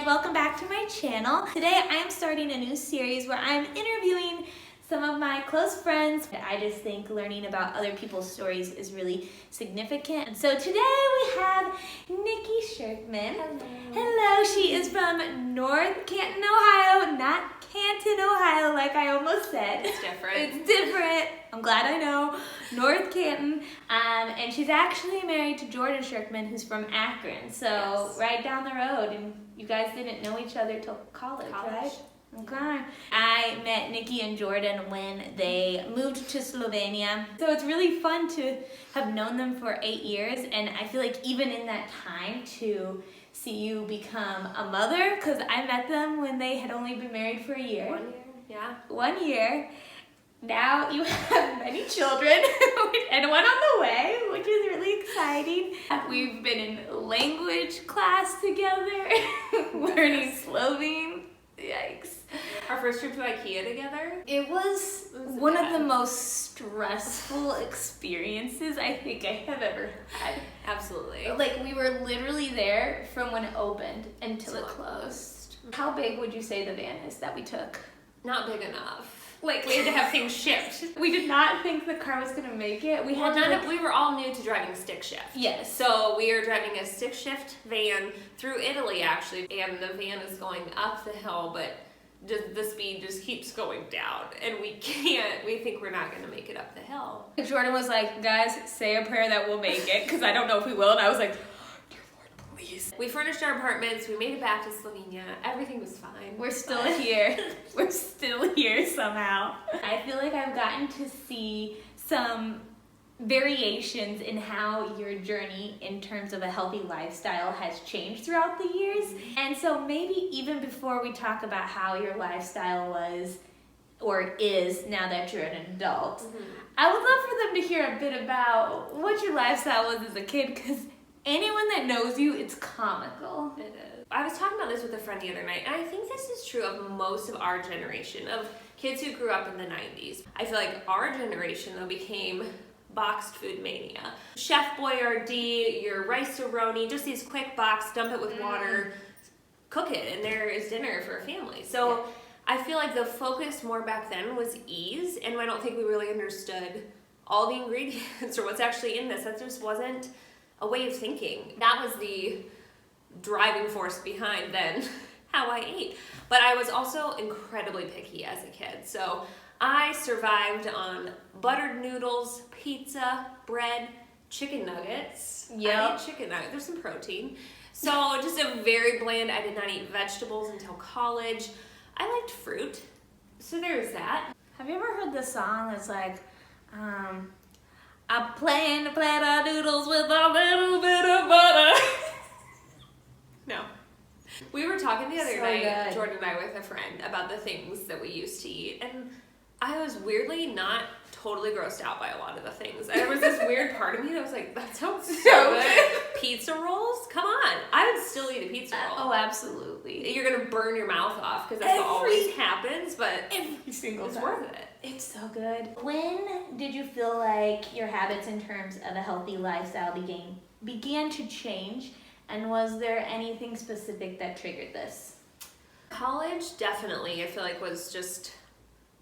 and welcome back to my channel. Today I am starting a new series where I'm interviewing some of my close friends. I just think learning about other people's stories is really significant. And so today we have Niki Shirkman. Hello, she is from North Canton, Ohio, not Canton, Ohio, like I almost said. It's different. It's different. I'm glad I know. North Canton. And she's actually married to Jordan Shirkman, who's from Akron. So yes. Right down the road. And you guys didn't know each other till college, right? Okay. I met Niki and Jordan when they moved to Slovenia. So it's really fun to have known them for 8 years. And I feel like even in that time to see you become a mother, because I met them when they had only been married for a year. 1 year, yeah. 1 year. Now you have many children and one on the way, which is really exciting. We've been in language class together, learning Slovene. Yikes. Our first trip to IKEA together? It was one of the most stressful experiences I think I have ever had. Absolutely. Like, we were literally there from when it opened until it closed. How big would you say the van is that we took? Not big enough. Like, we had to have things shipped. We did not think the car was gonna make it. We were all new to driving stick shift. Yes. So we are driving a stick shift van through Italy, actually, and the van is going up the hill, but the speed just keeps going down, and we think we're not gonna make it up the hill. Jordan was like, guys, say a prayer that we'll make it, because I don't know if we will, and I was like, we furnished our apartments, we made it back to Slovenia, everything was fine. We're still here. We're still here somehow. I feel like I've gotten to see some variations in how your journey in terms of a healthy lifestyle has changed throughout the years. And so maybe even before we talk about how your lifestyle was or is now that you're an adult, I would love for them to hear a bit about what your lifestyle was as a kid, because anyone that knows you, it's comical. It is. I was talking about this with a friend the other night, and I think this is true of most of our generation, of kids who grew up in the 90s. I feel like our generation, though, became boxed food mania. Chef Boyardee, your rice-a-roni, just these quick box, dump it with water, cook it, and there is dinner for a family. So I feel like the focus more back then was ease, and I don't think we really understood all the ingredients or what's actually in this. That just wasn't a way of thinking. That was the driving force behind then how I ate. But I was also incredibly picky as a kid. So I survived on buttered noodles, pizza, bread, chicken nuggets. I ate chicken nuggets. There's some protein. So just a very bland, I did not eat vegetables until college. I liked fruit. So there's that. Have you ever heard the song that's like, I'm playing a plate of noodles with a little bit of butter? No. We were talking the other night, Jordan and I, with a friend about the things that we used to eat, and I was weirdly not totally grossed out by a lot of the things. There was this weird part of me that was like, that sounds so good. Pizza rolls? Come on. I would still eat a pizza roll. Oh, absolutely. You're going to burn your mouth off, because that's what always happens, but every single it's time. worth it. It's so good. When did you feel like your habits in terms of a healthy lifestyle began to change, and was there anything specific that triggered this? College, definitely, I feel like was just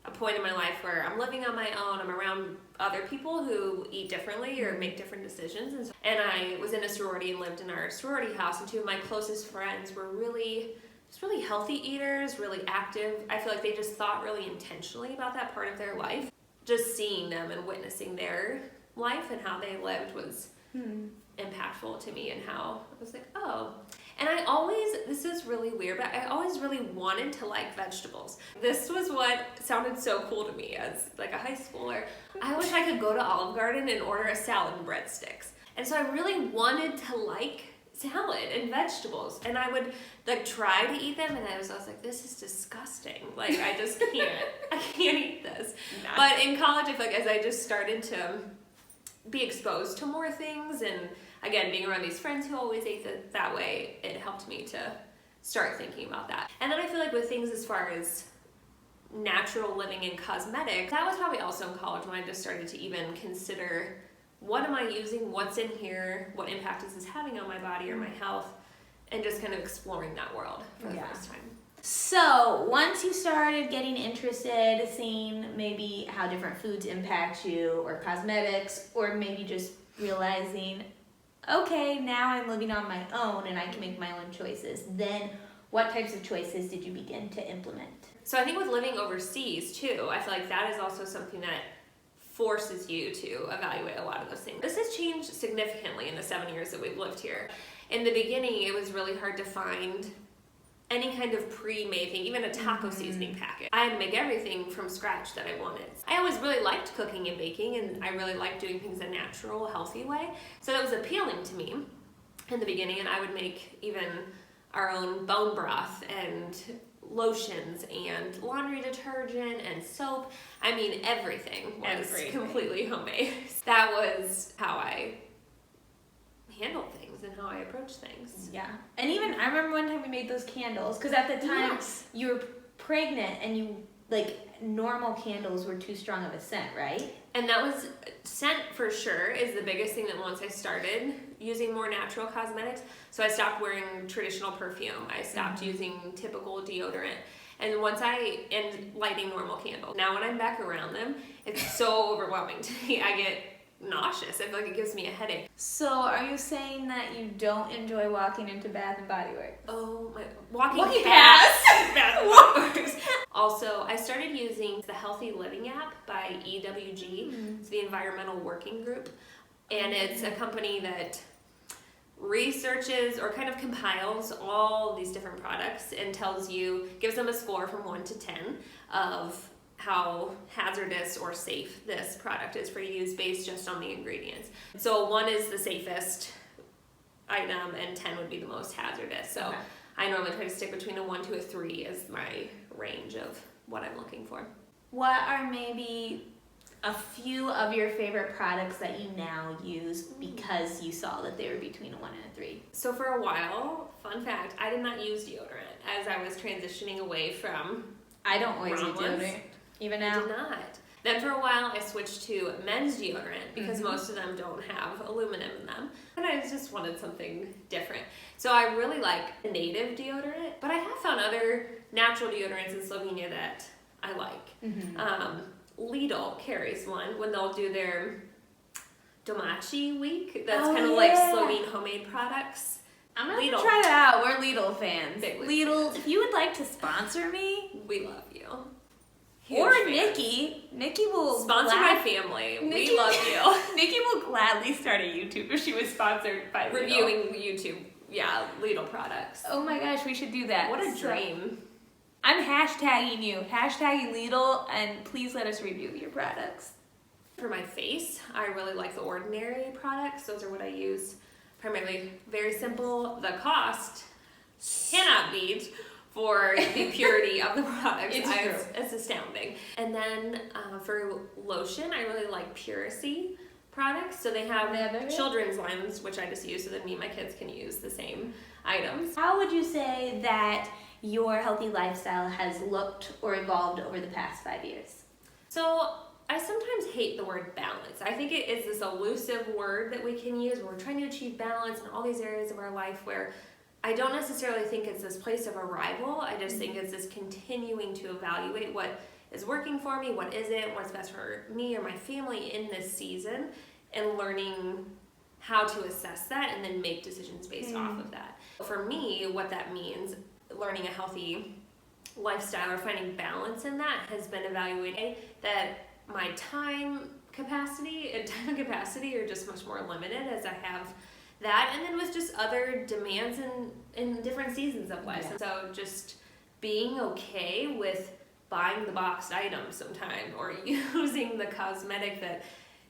a point in my life where I'm living on my own. I'm around other people who eat differently or make different decisions. And I was in a sorority and lived in our sorority house, and two of my closest friends were really healthy eaters, really active. I feel like they just thought really intentionally about that part of their life. Just seeing them and witnessing their life and how they lived was impactful to me, and how I was like, oh. And this is really weird, but I always really wanted to like vegetables. This was what sounded so cool to me as like a high schooler. I wish I could go to Olive Garden and order a salad and breadsticks. And so I really wanted to like salad and vegetables, and I would like try to eat them, and I was like, this is disgusting. Like, I just can't. I can't eat this. But in college, I feel like as I just started to be exposed to more things, and again, being around these friends who always ate that way, it helped me to start thinking about that. And then I feel like with things as far as natural living and cosmetics, that was probably also in college when I just started to even consider, what am I using, what's in here, what impact is this having on my body or my health, and just kind of exploring that world for the first time. So once you started getting interested, seeing maybe how different foods impact you, or cosmetics, or maybe just realizing, okay, now I'm living on my own and I can make my own choices, then what types of choices did you begin to implement? So I think with living overseas too, I feel like that is also something that forces you to evaluate a lot of those things. This has changed significantly in the 7 years that we've lived here. In the beginning, it was really hard to find any kind of pre-made thing, even a taco seasoning packet. I had to make everything from scratch that I wanted. I always really liked cooking and baking, and I really liked doing things a natural, healthy way. So that was appealing to me in the beginning, and I would make even our own bone broth and lotions and laundry detergent and soap. I mean, everything was completely homemade. That was how I handled things and how I approach things. Yeah. And even, I remember one time we made those candles, because at the time you were pregnant and you, like, normal candles were too strong of a scent, right? And that was, scent for sure is the biggest thing that once I started using more natural cosmetics. So I stopped wearing traditional perfume. I stopped using typical deodorant. And once and lighting normal candles. Now when I'm back around them, it's so overwhelming to me. I get nauseous. I feel like it gives me a headache. So are you saying that you don't enjoy walking into Bath and Body Works? Oh my, walking past Bath and Body Works. Also, I started using the Healthy Living app by EWG. It's the Environmental Working Group. And it's a company that researches or kind of compiles all these different products and gives them a score from 1 to 10 of how hazardous or safe this product is for use based just on the ingredients. So 1 is the safest item and 10 would be the most hazardous. So I normally try to stick between a 1 to a 3 as my range of what I'm looking for. What are maybe a few of your favorite products that you now use because you saw that they were between a 1 and a 3? So for a while, fun fact, I did not use deodorant as I was transitioning away from I don't always use deodorant. Even now? I did not. Then for a while I switched to men's deodorant because most of them don't have aluminum in them. And I just wanted something different. So I really like native deodorant, but I have found other natural deodorants in Slovenia that I like. Lidl carries one when they'll do their Domaći week. That's kind of like Slovene homemade products. I'm gonna try that out. We're Lidl fans. Lidl, if you would like to sponsor me, we love you. Or Nikki. Nikki will sponsor my family. We love you. Nikki will gladly start a YouTube if she was sponsored by Lidl. Reviewing YouTube, Lidl products. Oh my gosh, we should do that. What a dream. I'm hashtagging you. Hashtagging Lidl, and please let us review your products. For my face, I really like the Ordinary products. Those are what I use primarily. Very simple. The cost cannot beat for the purity of the products. It's astounding. And then for lotion, I really like Puracy products. So they have children's lines, which I just use so that me and my kids can use the same items. How would you say that your healthy lifestyle has looked or evolved over the past 5 years? So I sometimes hate the word balance. I think it is this elusive word that we can use where we're trying to achieve balance in all these areas of our life where I don't necessarily think it's this place of arrival. I just think it's this continuing to evaluate what is working for me, what isn't, what's best for me or my family in this season, and learning how to assess that and then make decisions based off of that. For me, what that means, learning a healthy lifestyle or finding balance in that has been evaluating that my time capacity are just much more limited as I have that, and then with just other demands in different seasons of life. So just being okay with buying the boxed item sometime or using the cosmetic that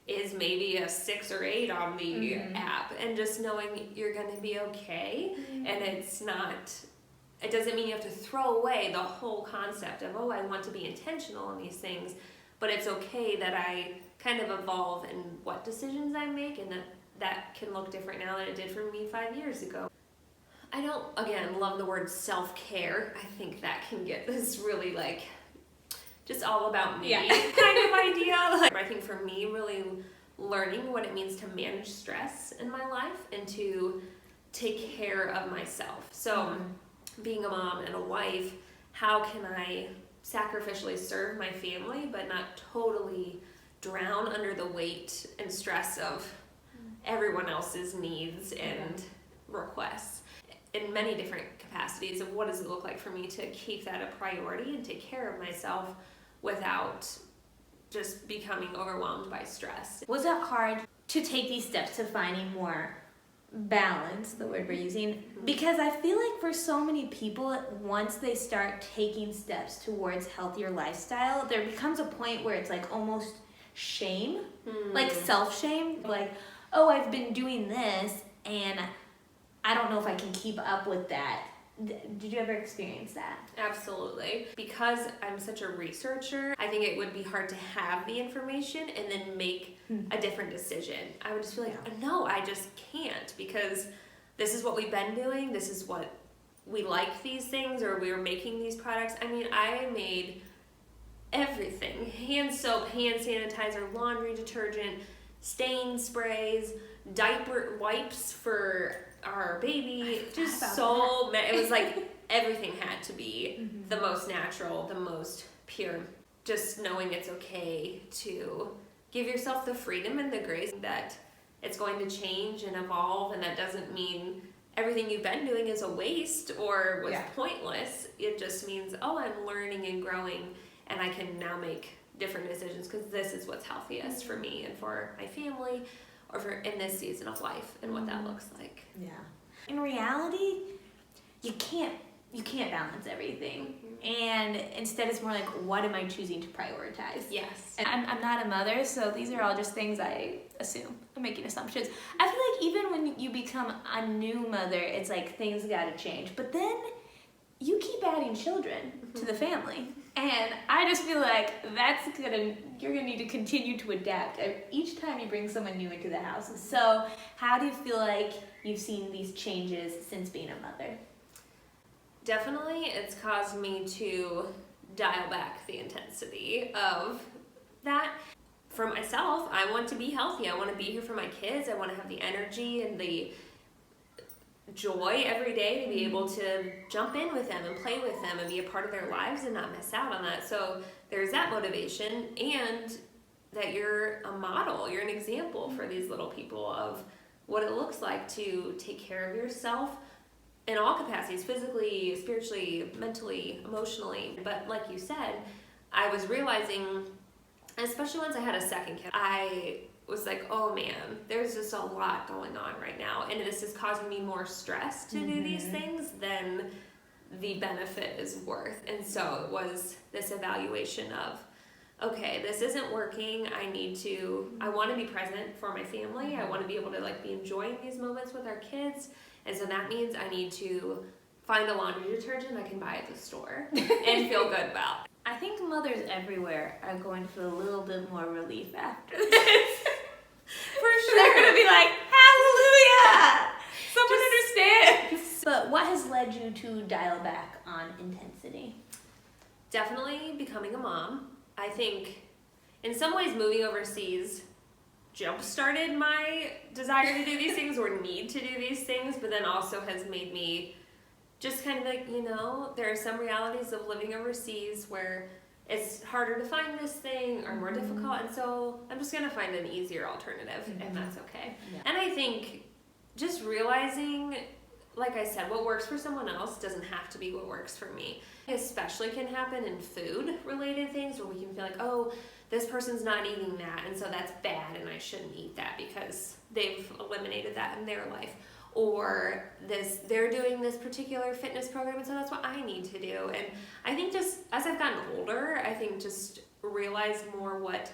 is maybe a 6 or 8 on the app, and just knowing you're going to be okay. And it doesn't mean you have to throw away the whole concept of, I want to be intentional in these things, but it's okay that I kind of evolve in what decisions I make, and that can look different now than it did for me 5 years ago. I don't, again, love the word self-care. I think that can get this really just all about me kind of idea. I think for me, really learning what it means to manage stress in my life and to take care of myself. So being a mom and a wife, how can I sacrificially serve my family but not totally drown under the weight and stress of everyone else's needs and requests in many different capacities of what does it look like for me to keep that a priority and take care of myself without just becoming overwhelmed by stress. Was it hard to take these steps to finding more balance, the word we're using? Because I feel like for so many people, once they start taking steps towards healthier lifestyle, there becomes a point where it's like almost shame, like self-shame, like, oh, I've been doing this and I don't know if I can keep up with that. Did you ever experience that? Absolutely. Because I'm such a researcher, I think it would be hard to have the information and then make a different decision. I would just feel like, no, I just can't, because this is what we've been doing. This is what we like, these things, or we were making these products. I mean, I made everything. Hand soap, hand sanitizer, laundry detergent, stain sprays, diaper wipes for our baby, just so many. It was like everything had to be the most natural, the most pure. Just knowing it's okay to give yourself the freedom and the grace that it's going to change and evolve, and that doesn't mean everything you've been doing is a waste or was pointless. It just means, oh, I'm learning and growing, and I can now make different decisions because this is what's healthiest for me and for my family, or for in this season of life and what that looks like. Yeah. In reality, you can't balance everything. And instead it's more like, what am I choosing to prioritize? Yes. And I'm not a mother, so these are all just things I assume. I'm making assumptions. I feel like even when you become a new mother, it's like things gotta change. But then you keep adding children to the family. And I just feel like you're gonna need to continue to adapt each time you bring someone new into the house. So how do you feel like you've seen these changes since being a mother? Definitely, it's caused me to dial back the intensity of that. For myself, I want to be healthy. I want to be here for my kids. I want to have the energy and the joy every day to be able to jump in with them and play with them and be a part of their lives and not miss out on that. So there's that motivation, and that you're a model, you're an example for these little people of what it looks like to take care of yourself in all capacities, physically, spiritually, mentally, emotionally. But like you said, I was realizing, especially once I had a second kid, I was like, oh man, there's just a lot going on right now, and this is causing me more stress to do these things than the benefit is worth. And so it was this evaluation of, okay, this isn't working. I want to be present for my family. I want to be able to like be enjoying these moments with our kids. And so that means I need to find a laundry detergent I can buy at the store and feel good about. I think mothers everywhere are going to feel a little bit more relief after this. For sure. They're going to be like, hallelujah! Someone understands. But what has led you to dial back on intensity? Definitely becoming a mom. I think in some ways moving overseas jump-started my desire to do these things or need to do these things, but then also has made me just kind of like, there are some realities of living overseas where it's harder to find this thing or more difficult, and so I'm just going to find an easier alternative, and that's okay. Yeah. And I think just realizing, like I said, what works for someone else doesn't have to be what works for me. It especially can happen in food-related things where we can feel like, oh, this person's not eating that, and so that's bad, and I shouldn't eat that because they've eliminated that in their life. Or they're doing this particular fitness program, and so that's what I need to do. And I think just as I've gotten older, I think just realize more what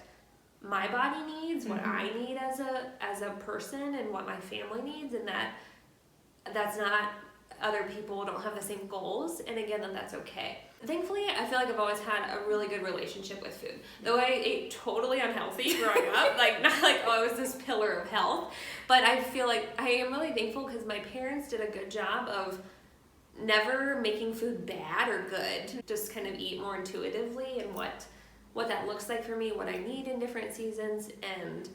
my body needs, what I need as a person, and what my family needs, and that's not, other people don't have the same goals, and again, that's okay. Thankfully, I feel like I've always had a really good relationship with food. Though I ate totally unhealthy growing up, not like, oh, I was this pillar of health, but I feel like I am really thankful because my parents did a good job of never making food bad or good, just kind of eat more intuitively and what that looks like for me, what I need in different seasons, and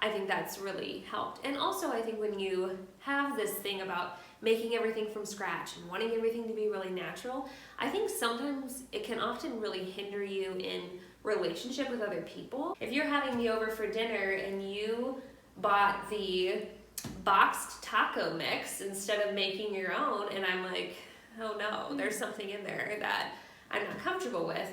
I think that's really helped. And also I think when you have this thing about making everything from scratch and wanting everything to be really natural, I think sometimes it can often really hinder you in relationship with other people. If you're having me over for dinner and you bought the boxed taco mix instead of making your own, and I'm like, oh no, there's something in there that I'm not comfortable with,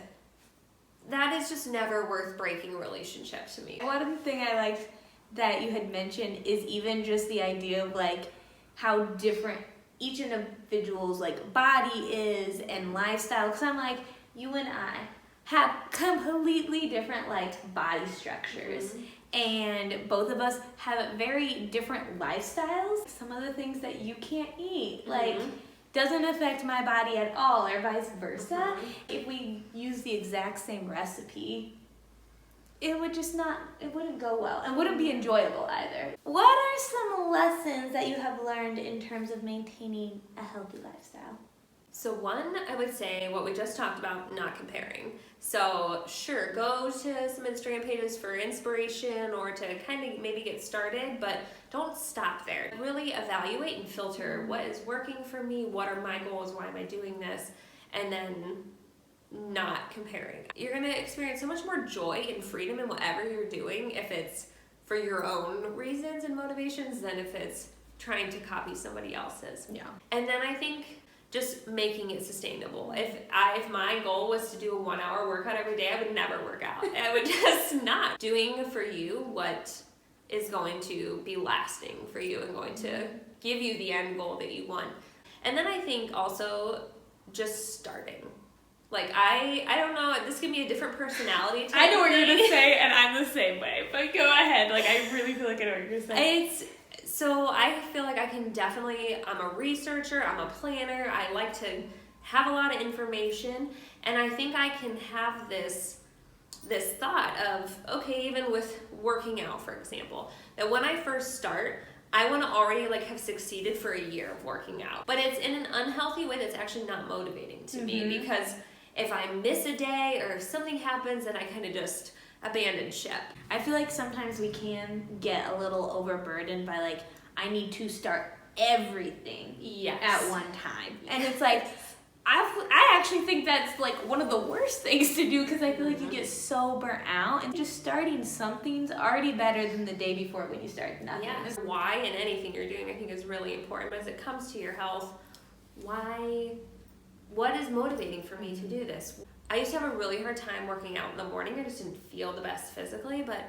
that is just never worth breaking a relationship to me. One thing I liked that you had mentioned is even just the idea of like how different each individual's like body is and lifestyle, because I'm like, you and I have completely different like body structures, and both of us have very different lifestyles. Some of the things that you can't eat like doesn't affect my body at all, or vice versa. If we use the exact same recipe, it wouldn't go well and wouldn't be enjoyable either. What are some lessons that you have learned in terms of maintaining a healthy lifestyle? So one, I would say what we just talked about, not comparing. So sure, go to some Instagram pages for inspiration or to kind of maybe get started, but don't stop there. Really evaluate and filter what is working for me, what are my goals, why am I doing this, and then not comparing. You're gonna experience so much more joy and freedom in whatever you're doing if it's for your own reasons and motivations than if it's trying to copy somebody else's. Yeah. And then I think just making it sustainable. If my goal was to do a 1 hour workout every day, I would never work out. I would just not. Doing for you what is going to be lasting for you and going to give you the end goal that you want. And then I think also just starting. Like I don't know, this can be a different personality type. I know what you're gonna say, and I'm the same way, but go ahead. Like, I really feel like I know what you're saying. So I feel like I can definitely, I'm a researcher, I'm a planner, I like to have a lot of information, and I think I can have this thought of, okay, even with working out, for example, that when I first start, I want to already like have succeeded for a year of working out. But it's in an unhealthy way that's actually not motivating to me, because if I miss a day or if something happens, then I kind of just abandon ship. I feel like sometimes we can get a little overburdened by like, I need to start everything at one time. And it's like, I actually think that's like one of the worst things to do, because I feel like you get so burnt out, and just starting something's already better than the day before when you start nothing. Yes. Why in anything you're doing I think is really important. But as it comes to your health, what is motivating for me to do this? I used to have a really hard time working out in the morning. I just didn't feel the best physically, but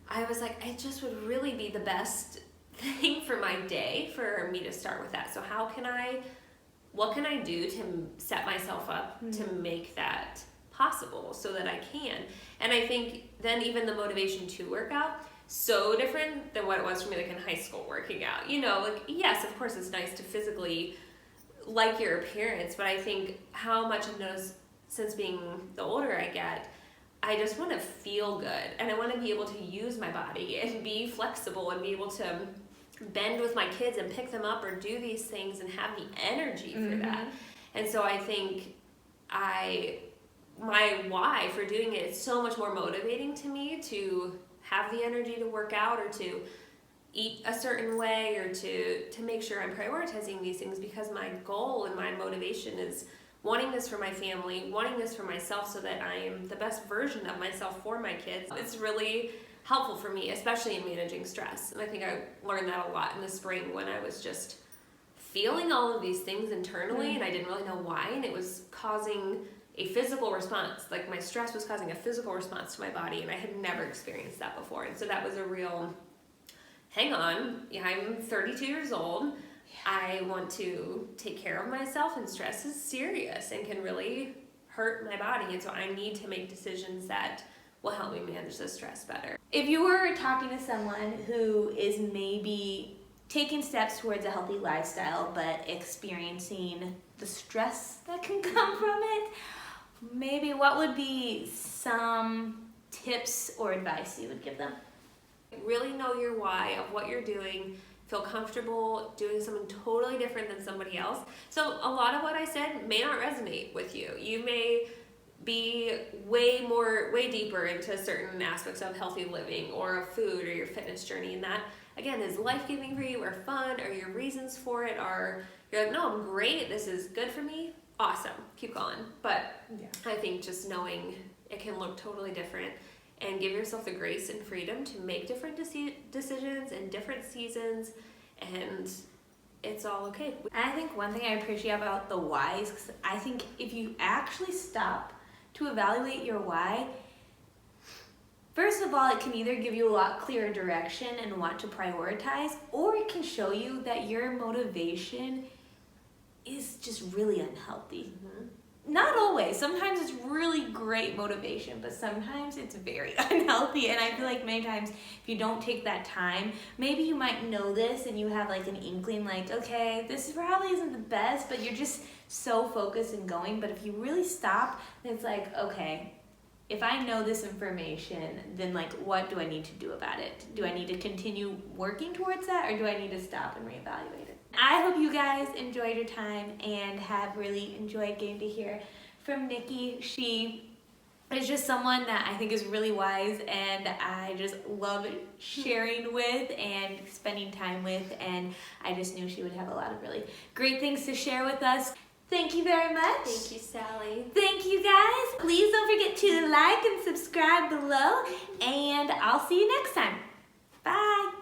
I was like, it just would really be the best thing for my day for me to start with that. So what can I do to set myself up to make that possible so that I can? And I think then even the motivation to work out, so different than what it was for me like in high school working out. You know, like, yes, of course it's nice to physically like your appearance, but I think how much I've noticed since being the older I get, I just want to feel good, and I want to be able to use my body and be flexible and be able to bend with my kids and pick them up or do these things and have the energy for that. And so I think my why for doing it is so much more motivating to me to have the energy to work out or to eat a certain way or to make sure I'm prioritizing these things, because my goal and my motivation is wanting this for my family, wanting this for myself so that I am the best version of myself for my kids. It's really helpful for me, especially in managing stress. And I think I learned that a lot in the spring when I was just feeling all of these things internally and I didn't really know why, and it was causing a physical response. Like my stress was causing a physical response to my body, and I had never experienced that before. And so that was a real, hang on, I'm 32 years old. I want to take care of myself, and stress is serious and can really hurt my body. And so I need to make decisions that will help me manage the stress better. If you were talking to someone who is maybe taking steps towards a healthy lifestyle but experiencing the stress that can come from it, maybe what would be some tips or advice you would give them? Really know your why of what you're doing. Feel comfortable doing something totally different than somebody else. So a lot of what I said may not resonate with you. You may be way deeper into certain aspects of healthy living or of food or your fitness journey, and that again is life-giving for you or fun, or your reasons for it are you're like, no, I'm great, this is good for me, awesome, keep going. But I think just knowing it can look totally different, and give yourself the grace and freedom to make different decisions in different seasons, and it's all okay. I think one thing I appreciate about the whys, because I think if you actually stop to evaluate your why, first of all, it can either give you a lot clearer direction and want to prioritize, or it can show you that your motivation is just really unhealthy. Not always. Sometimes it's really great motivation, but sometimes it's very unhealthy. And I feel like many times if you don't take that time, maybe you might know this and you have like an inkling like, okay, this probably isn't the best, but you're just so focused and going. But if you really stop, then it's like, okay, if I know this information, then like what do I need to do about it? Do I need to continue working towards that, or do I need to stop and reevaluate it? I hope you guys enjoyed your time and have really enjoyed getting to hear from Niki. She is just someone that I think is really wise, and I just love sharing with and spending time with, and I just knew she would have a lot of really great things to share with us. Thank you very much. Thank you, Sally. Thank you guys. Please don't forget to like and subscribe below, and I'll see you next time. Bye.